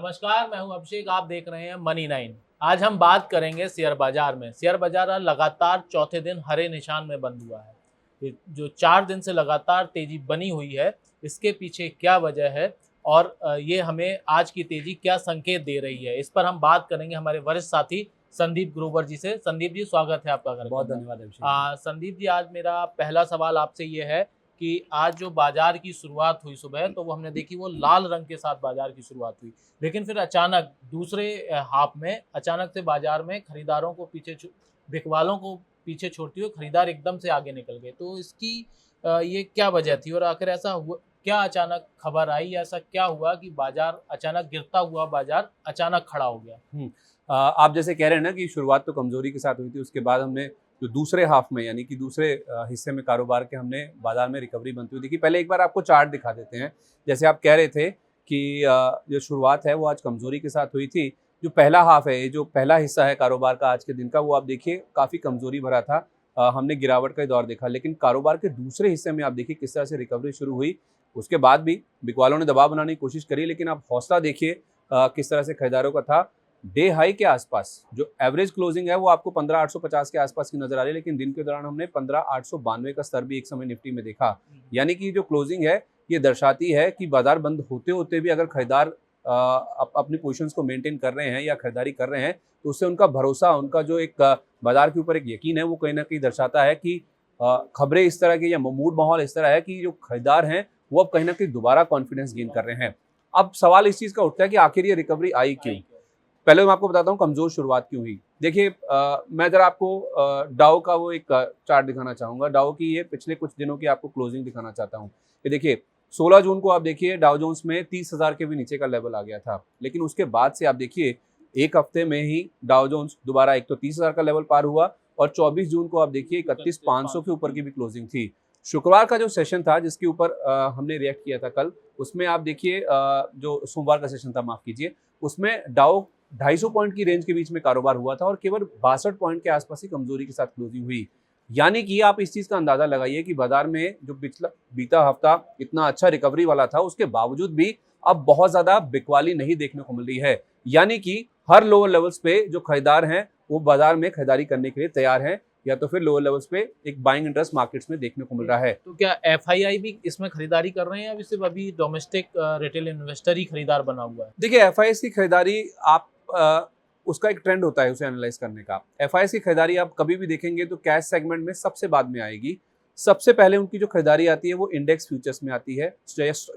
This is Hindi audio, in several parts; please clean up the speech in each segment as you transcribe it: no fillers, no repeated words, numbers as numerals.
नमस्कार, मैं हूं अभिषेक। आप देख रहे हैं मनी 9। आज हम बात करेंगे शेयर बाजार में। शेयर बाजार लगातार चौथे दिन हरे निशान में बंद हुआ है। ये जो 4 दिन से लगातार तेजी बनी हुई है, इसके पीछे क्या वजह है और ये हमें आज की तेजी क्या संकेत दे रही है, इस पर हम बात करेंगे हमारे वरिष्ठ साथी संदीप ग्रोवर जी से। संदीप जी, स्वागत है आपका। बहुत धन्यवाद अभिषेक। संदीप जी, आज मेरा पहला सवाल आपसे ये है कि आज जो बाजार की शुरुआत हुई सुबह, तो वो हमने देखी, वो लाल रंग के साथ बाजार की शुरुआत हुई, लेकिन फिर अचानक दूसरे हाफ में अचानक से बाजार में खरीदारों को बिकवालों को पीछे छोड़ते हुए खरीदार एकदम से आगे निकल गए। तो इसकी ये क्या वजह थी और आखिर ऐसा हुआ क्या? अचानक खबर आई, ऐसा क्या हुआ कि बाजार अचानक गिरता हुआ बाजार अचानक खड़ा हो गया? आप जैसे कह रहे हैं ना कि शुरुआत तो कमजोरी के साथ हुई थी, उसके बाद हमने जो दूसरे हाफ में यानी कि दूसरे हिस्से में कारोबार के हमने बाजार में रिकवरी बनती हुई देखी। पहले एक बार आपको चार्ट दिखा देते हैं। जैसे आप कह रहे थे कि जो शुरुआत है वो आज कमजोरी के साथ हुई थी। जो पहला हाफ है, जो पहला हिस्सा है कारोबार का आज के दिन का, वो आप देखिए काफ़ी कमजोरी भरा था। हमने गिरावट का दौर देखा, लेकिन कारोबार के दूसरे हिस्से में आप देखिए किस तरह से रिकवरी शुरू हुई। उसके बाद भी बिकवालों ने दबाव बनाने की कोशिश करी, लेकिन आप हौसला देखिए किस तरह से खरीदारों का था। डे हाई के आसपास जो एवरेज क्लोजिंग है वो आपको 15,850 के आसपास की नजर आ रही है, लेकिन दिन के दौरान हमने 15,892 का स्तर भी एक समय निफ्टी में देखा। यानी कि जो क्लोजिंग है ये दर्शाती है कि बाजार बंद होते होते भी अगर खरीदार अपनी पोजीशंस को मेंटेन कर रहे हैं या खरीदारी कर रहे हैं, तो उससे उनका भरोसा, उनका जो एक बाजार के ऊपर एक यकीन है, वो कहीं ना कहीं दर्शाता है कि खबरें इस तरह की या मूड माहौल इस तरह है कि जो खरीदार हैं वो अब कहीं ना कहीं दोबारा कॉन्फिडेंस गेन कर रहे हैं। अब सवाल इस चीज़ का उठता है कि आखिर ये रिकवरी आई क्यों। पहले मैं आपको बताता हूँ कमजोर शुरुआत क्यों हुई। देखिए, मैं जरा आपको डाउ का वो एक चार्ट दिखाना चाहूँगा। डाउ की ये पिछले कुछ दिनों की आपको क्लोजिंग दिखाना चाहता हूँ। ये देखिए 16 जून को आप देखिए डाउ जोन्स में 30,000 के भी नीचे का लेवल आ गया था, लेकिन उसके बाद से आप देखिए एक हफ्ते में ही डाउ जोन्स दोबारा एक तो 30,000 का लेवल पार हुआ और 24 जून को आप देखिए 31,500 के ऊपर की भी क्लोजिंग थी। शुक्रवार का जो सेशन था जिसके ऊपर हमने रिएक्ट किया था कल, उसमें आप देखिए जो सोमवार का सेशन था, माफ कीजिए, उसमें डाउ 250 पॉइंट की रेंज के बीच में कारोबार हुआ था और केवल 62 पॉइंट के आसपास ही कमजोरी के साथ क्लोजिंग हुई। यानी कि आप इस चीज का अंदाजा लगाइए कि बाजार में जो पिछला बीता हफ्ता इतना अच्छा रिकवरी वाला था, उसके बावजूद भी अब बहुत ज्यादा बिकवाली नहीं देखने को मिल रही है। यानी कि हर लोअर लेवल्स पे जो खरीदार हैं वो बाजार में खरीदारी करने के लिए तैयार हैं, या तो फिर लोअर लेवल्स पे एक बाइंग इंटरेस्ट मार्केट्स में देखने को मिल रहा है। तो क्या एफआईआई भी इसमें खरीदारी कर रहे हैं या सिर्फ अभी डोमेस्टिक रिटेल इन्वेस्टर ही खरीदार बना हुआ है? देखिए, एफआईएस की खरीदारी आप उसका एक ट्रेंड होता है उसे एनालाइज करने का। एफआईएस की खरीदारी आप कभी भी देखेंगे तो कैश सेगमेंट में सबसे बाद में आएगी। सबसे पहले उनकी जो खरीदारी आती है वो इंडेक्स फ्यूचर्स में आती है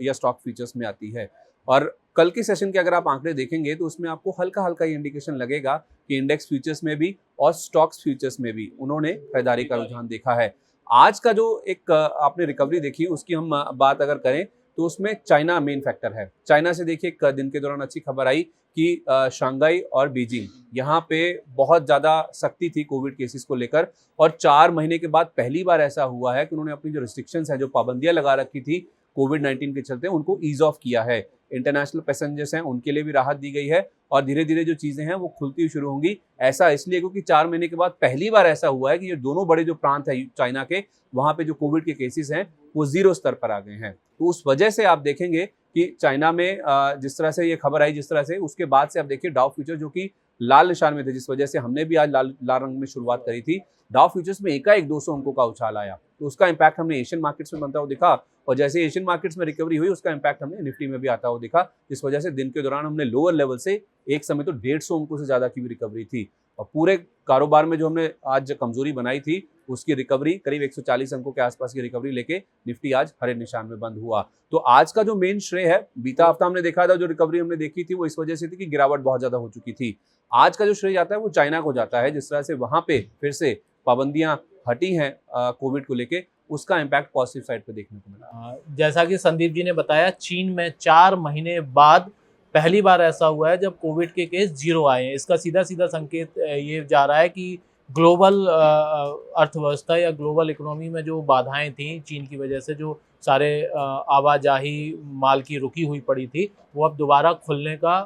या स्टॉक फ्यूचर्स में आती है। और कल के सेशन के अगर आप आंकड़े देखेंगे तो उसमें आपको हल्का हल्का ये इंडिकेशन लगेगा कि इंडेक्स फ्यूचर्स में भी और स्टॉक्स फ्यूचर्स में भी उन्होंने खरीदारी का रुझान देखा है। आज का जो एक आपने रिकवरी देखी उसकी हम बात अगर करें तो उसमें चाइना मेन फैक्टर है। चाइना से देखिए दिन के दौरान अच्छी खबर आई कि शंघाई और बीजिंग यहाँ पे बहुत ज़्यादा सख्ती थी कोविड केसेस को लेकर, और 4 महीने के बाद पहली बार ऐसा हुआ है कि उन्होंने अपनी जो रिस्ट्रिक्शंस है, जो पाबंदियां लगा रखी थी कोविड-19 के चलते, उनको ईज ऑफ किया है। इंटरनेशनल पैसेंजर्स हैं उनके लिए भी राहत दी गई है और धीरे धीरे जो चीज़ें हैं वो खुलती शुरू होंगी। ऐसा इसलिए क्योंकि 4 महीने के बाद पहली बार ऐसा हुआ है कि ये दोनों बड़े जो प्रांत है चाइना के, वहाँ पे जो कोविड के केसेस हैं वो 0 स्तर पर आ गए हैं। तो उस वजह से आप देखेंगे कि चाइना में जिस तरह से ये खबर आई, जिस तरह से, उसके बाद से आप देखिए डाउ फ्यूचर जो कि लाल निशान में थे, जिस वजह से हमने भी आज लाल रंग में शुरुआत करी थी, डाउ फ्यूचर्स में एकाएक 200 अंकों का उछाल आया। तो उसका इंपैक्ट हमने एशियन मार्केट्स में बनता हुआ दिखा, और जैसे एशियन मार्केट्स में रिकवरी हुई उसका इंपैक्ट हमने निफ्टी में भी आता हुआ दिखा, जिस वजह से दिन के दौरान हमने लोअर लेवल से एक समय तो 150 अंकों से ज्यादा की भी रिकवरी थी। और पूरे कारोबार में जो हमने आज कमजोरी बनाई थी उसकी रिकवरी करीब 140 अंकों के आसपास की रिकवरी लेके निफ्टी आज हरे निशान में बंद हुआ। तो आज का जो मेन श्रेय है, बीता हफ्ता हमने देखा था जो रिकवरी हमने देखी थी वो इस वजह से थी कि गिरावट बहुत ज्यादा हो चुकी थी। आज का जो श्रेय जाता है वो चाइना को जाता है। जिस तरह से वहां पे फिर से पाबंदियां हटी हैं कोविड को लेके, उसका इम्पैक्ट पॉजिटिव साइड पे देखने को मिला। जैसा कि संदीप जी ने बताया, चीन में 4 महीने बाद पहली बार ऐसा हुआ है जब कोविड के केस 0 आए हैं। इसका सीधा सीधा संकेत ये जा रहा है कि ग्लोबल अर्थव्यवस्था या ग्लोबल इकोनॉमी में जो बाधाएं थी चीन की वजह से, जो सारे आवाजाही माल की रुकी हुई पड़ी थी, वो अब दोबारा खुलने का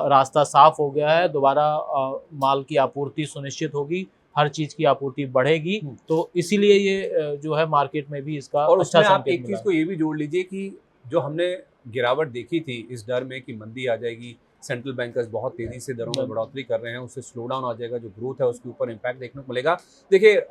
रास्ता साफ हो गया है। दोबारा माल की आपूर्ति सुनिश्चित होगी, हर चीज़ की आपूर्ति बढ़ेगी। तो इसीलिए ये जो है मार्केट में भी इसका और अच्छा उसमें आप संकेत एक चीज़ को ये भी जोड़ लीजिए कि जो हमने गिरावट देखी थी इस डर में कि मंदी आ जाएगी, सेंट्रल बैंकर्स बहुत तेजी से दरों में बढ़ोतरी कर रहे हैं, उससे स्लो डाउन आ जाएगा, जो ग्रोथ है उसके ऊपर इम्पैक्ट देखने को मिलेगा। देखिए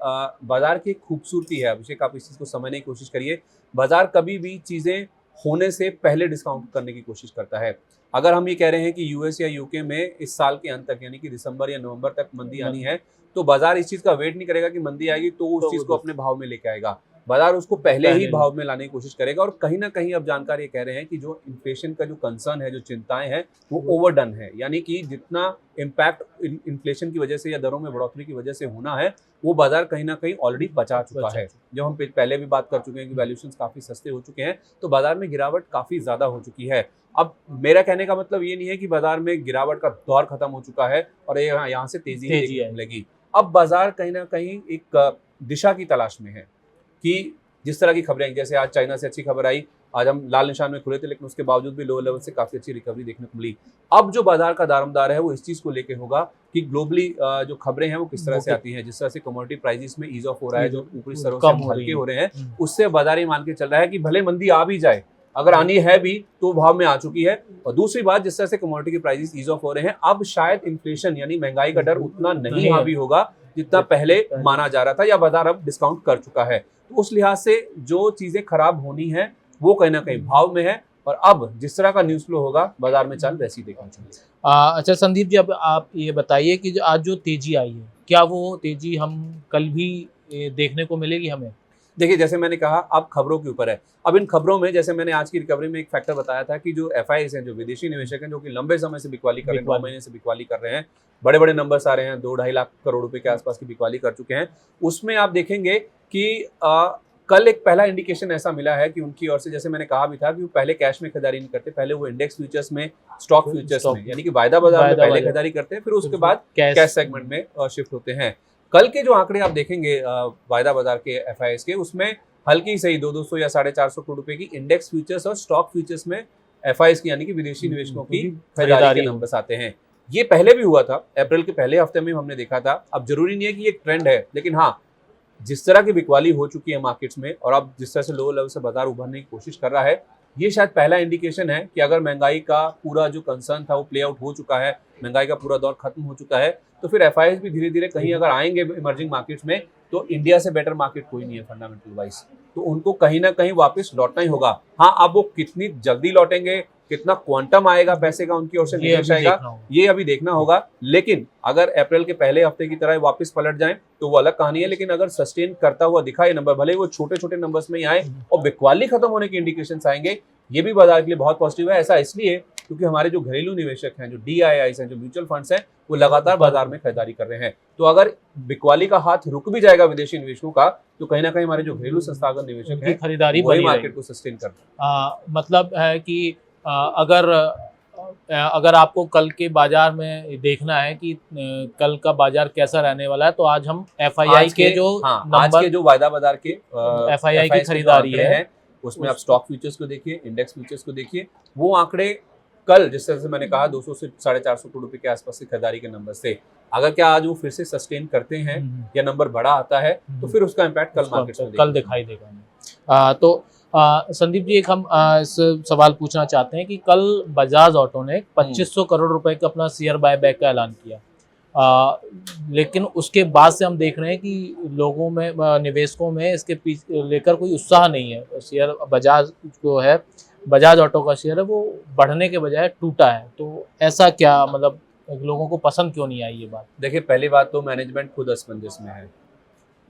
बाजार की एक खूबसूरती है, अभिषेक आप इस चीज़ को समझने की कोशिश करिए, बाजार कभी भी चीज़ें होने से पहले डिस्काउंट करने की कोशिश करता है। अगर हम ये कह रहे हैं कि यूएस या यूके में इस साल के अंत तक यानी कि दिसंबर या नवंबर तक मंदी आनी है, तो बाजार इस चीज़ का वेट नहीं करेगा कि मंदी आएगी तो उस चीज़ को अपने भाव में लेके आएगा। बाजार उसको पहले ही भाव में लाने की कोशिश करेगा। और कहीं ना कहीं अब जानकार ये कह रहे हैं कि जो इन्फ्लेशन का जो कंसर्न है, जो चिंताएं हैं, वो ओवरडन है, यानी कि जितना इम्पैक्ट इन्फ्लेशन की वजह से या दरों में बढ़ोतरी की वजह से होना है, वो बाजार कहीं ना कहीं ऑलरेडी बचा चुका है। जो हम पहले भी बात कर चुके हैं कि वैल्यूएशंस काफ़ी सस्ते हो चुके हैं, तो बाजार में गिरावट काफ़ी ज़्यादा हो चुकी है। अब मेरा कहने का मतलब ये नहीं है कि बाजार में गिरावट का दौर खत्म हो चुका है और यहाँ से तेजी मिलेगी। अब बाजार कहीं ना कहीं एक दिशा की तलाश में है कि जिस तरह की खबरें, जैसे आज चाइना से अच्छी खबर आई, आज हम लाल निशान में खुले थे लेकिन उसके बावजूद भी लो लेवल से काफ़ी अच्छी रिकवरी देखने को मिली। अब जो बाजार का दारोमदार है वो इस चीज़ को लेके होगा कि ग्लोबली जो खबरें हैं वो किस तरह से आती हैं। जिस तरह से कमोडिटी प्राइसेस में ईज ऑफ हो रहा है, जो ऊपरी स्तरों से हल्के हो रहे हैं, उससे बाजार ये मान के चल रहा है कि भले मंदी आ भी जाए, अगर आनी है भी तो भाव में आ चुकी है। और दूसरी बात, जिस तरह से कमोडिटी के प्राइसेस ईज ऑफ हो रहे हैं, अब शायद इन्फ्लेशन यानी महंगाई का डर उतना नहीं हावी होगा जितना पहले माना जा रहा था, या बाजार अब डिस्काउंट कर चुका है। तो उस लिहाज से जो चीजें खराब होनी है वो कहीं ना कहीं भाव में है, और अब जिस तरह का न्यूज फ्लो होगा बाजार में चाल वैसी देखना चाहिए। अच्छा संदीप जी, अब आप ये बताइए कि जो आज जो तेजी आई है, क्या वो तेजी हम कल भी देखने को मिलेगी हमें? देखिए, जैसे मैंने कहा, अब खबरों के ऊपर है। अब इन खबरों में, जैसे मैंने आज की रिकवरी में एक फैक्टर बताया था कि जो एफआईआईज हैं, जो विदेशी निवेशक हैं, जो कि लंबे समय से बिकवाली कर रहे हैं, 9 महीने से बिकवाली कर रहे हैं, बड़े बड़े नंबर्स आ रहे हैं, 2-2.5 लाख करोड़ रुपए के आसपास की बिकवाली कर चुके हैं। उसमें आप देखेंगे कि कल एक पहला इंडिकेशन ऐसा मिला है कि उनकी ओर से, जैसे मैंने कहा भी था, कि वो पहले कैश में खरीदारी नहीं करते, पहले वो इंडेक्स फ्यूचर्स में, स्टॉक फ्यूचर्स में, यानी कि वायदा बाजार में पहले खरीदारी करते हैं, फिर उसके बाद कैश सेगमेंट में शिफ्ट होते हैं। कल के जो आंकड़े आप देखेंगे वायदा बाजार के एफआईआईज के, उसमें हल्की सही 200 या 450 करोड़ रुपए की इंडेक्स फ्यूचर्स और स्टॉक फ्यूचर्स में एफआईआईज की, यानी कि विदेशी निवेशकों की खरीदारी के नंबर्स आते हैं। ये पहले भी हुआ था, अप्रैल के पहले हफ्ते में हमने देखा था। अब जरूरी नहीं है कि ये एक ट्रेंड है, लेकिन हाँ, जिस तरह की बिकवाली हो चुकी है मार्केट्स में, और अब जिस तरह से लो लेवल से बाजार उभरने की कोशिश कर रहा है, ये शायद पहला इंडिकेशन है कि अगर महंगाई का पूरा जो कंसर्न था वो प्ले आउट हो चुका है, महंगाई का पूरा दौर खत्म हो चुका है, तो फिर एफआईआईज भी धीरे धीरे कहीं अगर आएंगे इमर्जिंग मार्केट्स में, तो इंडिया से बेटर मार्केट कोई नहीं है फंडामेंटल वाइज, तो उनको कहीं ना कहीं वापस लौटना ही होगा। हाँ, अब वो कितनी जल्दी लौटेंगे, कितना क्वांटम आएगा पैसे का उनकी ओर से निवेश आएगा, ये अभी देखना होगा। लेकिन अगर अप्रैल के पहले हफ्ते की तरह वापस पलट जाएं तो वो अलग कहानी है, लेकिन अगर सस्टेन करता हुआ दिखाए नंबर, भले वो छोटे छोटे नंबर्स में ही आए और बिकवाली खत्म होने के इंडिकेशंस आएंगे, ये भी बाजार के लिए बहुत पॉजिटिव है। ऐसा इसलिए क्योंकि हमारे जो घरेलू निवेशक हैं, जो डीआईआईस हैं, जो म्यूचुअल फंड्स हैं, वो लगातार बाजार में खरीदारी कर रहे हैं। तो अगर बिकवाली का हाथ रुक भी जाएगा विदेशी निवेशकों का, तो कहीं ना कहीं हमारे जो घरेलू संस्थागत निवेशक हैं, खरीदारी वही मार्केट को सस्टेन कर रहे हैं। मतलब है कि अगर आपको कल के बाजार में देखना है कि कल का बाजार कैसा रहने वाला है, तो आज हम एफआईआई के जो आज के जो वायदा बाजार के एफआईआई की खरीदारी है, उसमें आप स्टॉक फ्यूचर्स को देखिए, इंडेक्स फ्यूचर्स को देखिए, वो आंकड़े कल जिस तरह से मैंने कहा 200 से 450 करोड़ रुपए के आसपास की खरीदारी के नंबर से, अगर क्या आज वो फिर से सस्टेन करते हैं या नंबर बड़ा आता है, तो फिर उसका इम्पैक्ट कल मार्केट में कल दिखाई देगा। तो संदीप जी, एक हम इस सवाल पूछना चाहते हैं कि कल बजाज ऑटो ने 2500 करोड़ रुपए का अपना शेयर बायबैक का ऐलान किया, लेकिन उसके बाद से हम देख रहे हैं कि लोगों में, निवेशकों में इसके लेकर कोई उत्साह नहीं है। शेयर बजाज जो है, बजाज ऑटो का शेयर है, वो बढ़ने के बजाय टूटा है। तो ऐसा क्या, मतलब लोगों को पसंद क्यों नहीं आई ये बात? देखिए, पहली बात तो मैनेजमेंट खुद असमंजस में है।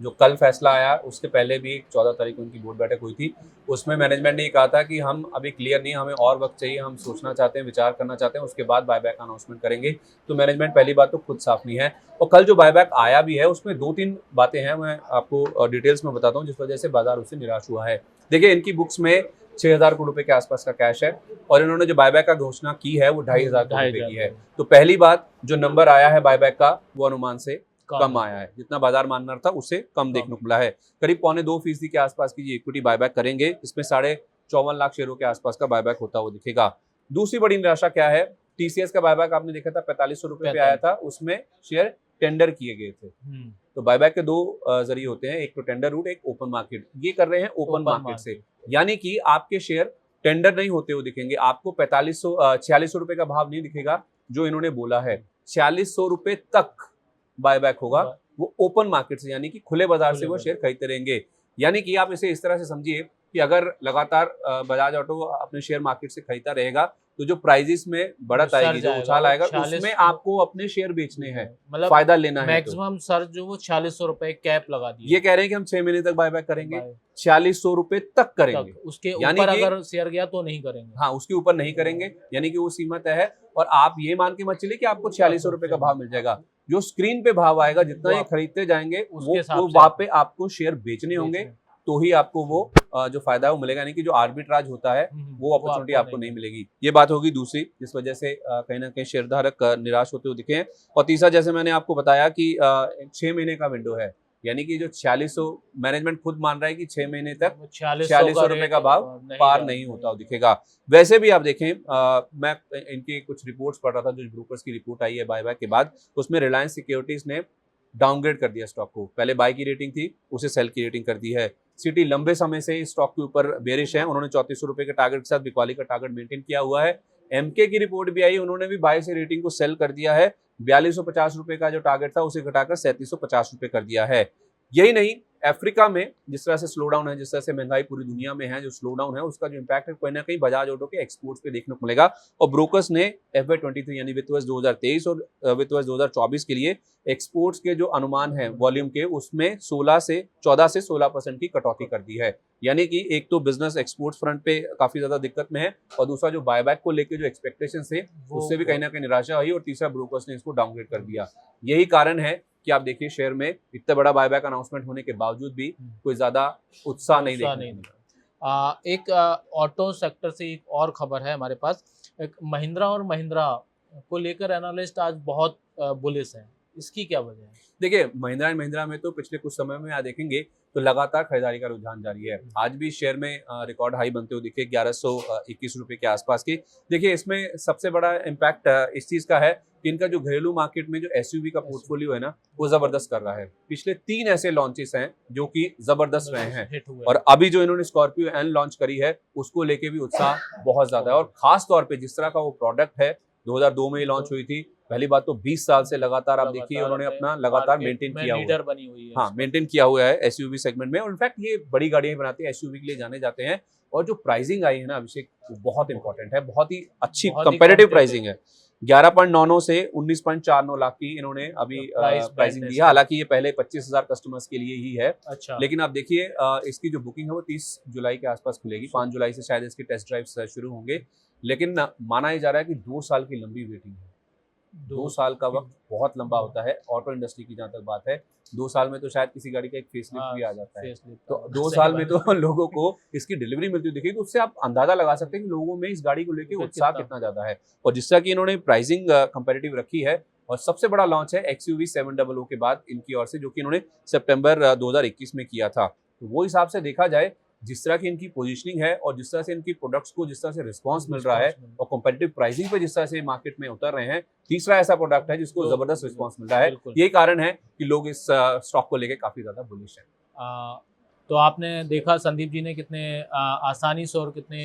जो कल फैसला आया, उसके पहले भी 14 तारीख को उनकी बोर्ड बैठक हुई थी, उसमें मैनेजमेंट ने ये कहा था कि हम अभी क्लियर नहीं, हमें और वक्त चाहिए, हम सोचना चाहते हैं, विचार करना चाहते हैं, उसके बाद बायबैक का अनाउंसमेंट करेंगे। तो मैनेजमेंट पहली बात तो खुद साफ नहीं है। और कल जो बायबैक आया भी है, उसमें 2-3 बातें हैं, मैं आपको डिटेल्स में बताता हूँ, जिस वजह से बाजार उससे निराश हुआ है। देखिए, इनकी बुक्स में 6000 करोड़ रुपए के आसपास का कैश है, और इन्होंने जो बायबैक का घोषणा की है वो 2500 करोड़ रुपए की है। तो पहली बात, जो नंबर आया है बायबैक का, वो अनुमान से कम आया है, जितना बाजार मान रहा था उससे कम देखने को मिला है। करीब 1.25% के आसपास की इक्विटी बायबैक करेंगे, इसमें 54.5 लाख शेयरों के आसपास का बायबैक होता हुआ दिखेगा। दूसरी बड़ी निराशा क्या है, टीसीएस का बायबैक आपने देखा था 4500 रुपए पे आया था, उसमें शेयर टेंडर किए गए थे। तो बायबैक के 2 जरिए होते हैं, एक तो टेंडर रूट, एक ओपन मार्केट। ये कर रहे हैं ओपन मार्केट से, यानी कि आपके शेयर टेंडर नहीं होते हुए दिखेंगे, आपको 4600 रुपए का भाव नहीं दिखेगा जो इन्होंने बोला है। 4600 रुपए तक बायबैक होगा, वो ओपन मार्केट से यानी कि खुले बाजार से वो शेयर खरीदते रहेंगे। यानी कि आप इसे इस तरह से समझिए कि अगर लगातार बजाज ऑटो अपने शेयर मार्केट से खरीदता रहेगा तो जो प्राइजेस में बढ़त आएगी, जो उछाल आएगा, उसमें आपको अपने शेयर बेचने हैं, मतलब फायदा लेना है। मैक्सिमम सर जो वो 4600 रुपए कैप लगा दी, ये कह रहे हैं कि हम 6 महीने तक बायबैक करेंगे, 4600 रुपए तक करेंगे, उसके ऊपर अगर शेयर गया तो नहीं करेंगे। हाँ, उसके ऊपर नहीं करेंगे, यानी कि वो सीमा तय है। और आप ये मान के मत चलिए कि आपको 4600 रुपए का भाव मिल जाएगा, जो स्क्रीन पे भाव आएगा, जितना ये खरीदते जाएंगे वो वहां पे आपको शेयर बेचने होंगे, तो ही आपको वो जो फायदा है वो मिलेगा, यानी कि जो आर्बिट्राज होता है वो अपॉर्चुनिटी आपको नहीं मिलेगी। ये बात होगी दूसरी, जिस वजह से कहीं ना कहीं शेयरधारक निराश होते हुए दिखे हैं। और तीसरा, जैसे मैंने आपको बताया कि 6 महीने का विंडो है, यानी कि जो 4600 मैनेजमेंट खुद मान रहा है कि 6 महीने तक 4600 रुपए का भाव पार नहीं होता दिखेगा। वैसे भी आप देखें, मैं इनकी कुछ रिपोर्ट्स पढ़ रहा था, जो ब्रोकर्स की रिपोर्ट आई है बायबैक के बाद, उसमें रिलायंस सिक्योरिटीज ने डाउनग्रेड कर दिया स्टॉक को। पहले बाय की रेटिंग थी, उसे सेल की रेटिंग कर दी है। सिटी लंबे समय से इस स्टॉक के ऊपर बेरिश है, उन्होंने 3400 रुपए के टारगेट के साथ बिकवाली का टारगेट मेंटेन किया हुआ है। एमके की रिपोर्ट भी आई, उन्होंने भी बाय से रेटिंग को सेल कर दिया है। 4250 रुपए का जो टारगेट था उसे घटाकर 3750 रुपए कर दिया है। यही नहीं, अफ्रीका में जिस तरह से स्लो डाउन है, जिस तरह से महंगाई पूरी दुनिया में है, जो स्लो डाउन है उसका जो इम्पैक्ट है कहीं ना कहीं बजाज ऑटो के एक्सपोर्ट्स पे देखने को मिलेगा। और ब्रोकर्स ने FY23 यानी वित्त वर्ष 2023 और वित्त वर्ष 2024 के लिए एक्सपोर्ट्स के जो अनुमान है वॉल्यूम के, उसमें 14 से 16% की कटौती कर दी है। यानी कि एक तो बिजनेस एक्सपोर्ट्स फ्रंट पे काफी ज्यादा दिक्कत में है, और दूसरा जो बायबैक को लेकर जो एक्सपेक्टेशन थे उससे भी कहीं ना कहीं निराशा हुई, और तीसरा ब्रोकर्स ने इसको डाउनग्रेड कर दिया। यही कारण है कि आप देखिए शेयर में इतना बड़ा बायबैक अनाउंसमेंट होने के बावजूद भी कोई ज्यादा उत्साह नहीं देखने को मिला। एक ऑटो सेक्टर से एक और खबर है हमारे पास। एक महिंद्रा और महिंद्रा को लेकर एनालिस्ट आज बहुत बुलिश हैं, इसकी क्या वजह है? देखिए, महिंद्रा एंड महिंद्रा में तो पिछले कुछ समय में आप देखेंगे तो लगातार खरीदारी का रुझान जारी है। आज भी शेयर में रिकॉर्ड हाई बनते हुए दिखे 1121 रुपए के आसपास की। देखिए, इसमें सबसे बड़ा इम्पैक्ट इस चीज का है कि इनका जो घरेलू मार्केट में जो एसयूवी का पोर्टफोलियो है ना, वो जबरदस्त कर रहा है। पिछले 3 ऐसे लॉन्चेस हैं जो कि जबरदस्त रहे हैं, और अभी जो इन्होंने स्कॉर्पियो एन लॉन्च करी है उसको लेके भी उत्साह बहुत ज्यादा है। और खास तौर पे जिस तरह का वो प्रोडक्ट है, 2002 में लॉन्च हुई थी। पहली बात तो 20 साल से लगातार आप देखिए उन्होंने अपना लगातार मेंटेन किया हुआ है, बनी हुई है। हाँ, मेंटेन किया हुआ है एसयूवी सेगमेंट में। और इनफैक्ट ये बड़ी गाड़ियां बनाते हैं, एसयूवी के लिए जाने जाते हैं। और जो प्राइसिंग आई है ना अभिषेक, वो बहुत इंपॉर्टेंट है, बहुत ही अच्छी कंपेरेटिव प्राइसिंग है। 11.99 से 19.49 लाख की इन्होंने अभी प्राइसिंग दी है। हालांकि ये पहले 25,000 कस्टमर्स के लिए ही है। अच्छा। लेकिन आप देखिए इसकी जो बुकिंग है वो 30 जुलाई के आसपास खुलेगी। 5 जुलाई से शायद इसके टेस्ट ड्राइव शुरू होंगे। लेकिन माना जा रहा है कि 2 साल की लंबी वेटिंग है। 2 साल का वक्त बहुत लंबा होता है ऑटो इंडस्ट्री की, जहाँ तक बात है। 2 साल में तो शायद किसी गाड़ी का एक फेसलिफ्ट भी आ जाता है, तो 2 साल में तो लोगों को इसकी डिलीवरी मिलती हुई दिखेगी। तो उससे आप अंदाजा लगा सकते हैं कि लोगों में इस गाड़ी को लेकर उत्साह कितना ज्यादा है। और जिस तरह की इन्होंने प्राइसिंग कंपेरेटिव रखी है, और सबसे बड़ा लॉन्च है XUV 700 के बाद इनकी ओर से, जो कि इन्होंने सितंबर 2021 में किया था। तो वो हिसाब से देखा जाए, जिस तरह की इनकी पोजीशनिंग है और जिस तरह से इनकी प्रोडक्ट्स को जिस तरह से रिस्पांस मिल रहा है, और कॉम्पिटिटिव प्राइसिंग पे जिस तरह से मार्केट में उतर रहे हैं, तीसरा ऐसा प्रोडक्ट है जिसको जबरदस्त रिस्पांस मिल रहा है। यही कारण है कि लोग इस स्टॉक को लेकर काफी ज्यादा बुलिश हैं। तो आपने देखा संदीप जी ने कितने आसानी से और कितने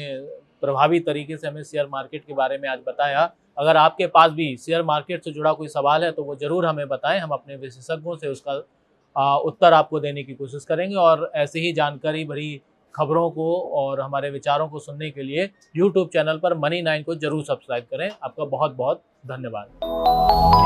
प्रभावी तरीके से हमें शेयर मार्केट के बारे में आज बताया। अगर आपके पास भी शेयर मार्केट से जुड़ा कोई सवाल है तो वो जरूर हमें बताएं, हम अपने विशेषज्ञों से उसका उत्तर आपको देने की कोशिश करेंगे। और ऐसे ही जानकारी भरी खबरों को और हमारे विचारों को सुनने के लिए YouTube चैनल पर Money9 को जरूर सब्सक्राइब करें। आपका बहुत बहुत धन्यवाद।